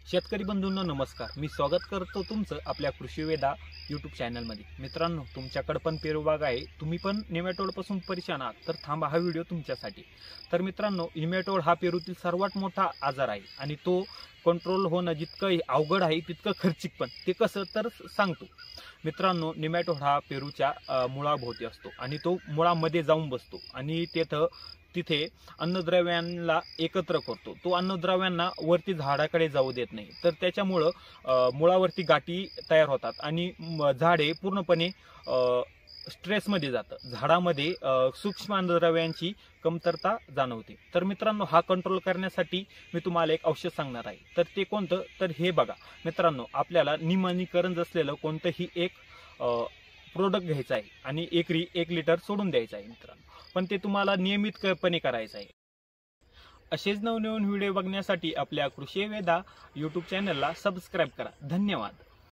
शेतकरी बंधूंनो नमस्कार। मी स्वागत करतो तुमचं आपल्या कृषी वेदा यूट्यूब चॅनलमध्ये। मित्रांनो, तुमच्याकडे पण पेरू बाग आहे, तुम्ही पण नेमॅटोड पासून परेशान आहात तर थांबा, हा व्हिडिओ तुमच्यासाठी। तर मित्रांनो, नेमॅटोड हा पेरूतील सर्वात मोठा आजार आहे आणि तो कंट्रोल होणं जितकं अवघड आहे तितकं खर्चिक पण। ते कसं तर सांगतो मित्रांनो। नेमॅटोड हा पेरूच्या मुळाभोवती असतो आणि तो मुळामध्ये जाऊन बसतो आणि तिथे अन्नद्रव्यांना एकत्र करतो। तो अन्नद्रव्यांना वरती झाडाकडे जाऊ देत नाही, तर त्याच्यामुळं मुळावरती गाठी तयार होतात आणि झाडे पूर्णपणे स्ट्रेसमध्ये जातं। झाडामध्ये सूक्ष्म अन्नद्रव्यांची कमतरता जाणवते। तर मित्रांनो, हा कंट्रोल करण्यासाठी मी तुम्हाला एक औषध सांगणार आहे। तर ते कोणतं तर हे बघा मित्रांनो, आपल्याला निमनीकरण असलेलं कोणतंही एक प्रोडक्ट घ्यायचं आहे आणि 1 लिटर सोडून द्यायचं आहे मित्रांनो, पण ते तुम्हाला नियमितपणे करायचं आहे। असेच नवनवीन व्हिडिओ बघण्यासाठी आपल्या कृषी वेदा यूट्यूब चॅनलला सबस्क्राईब करा। धन्यवाद।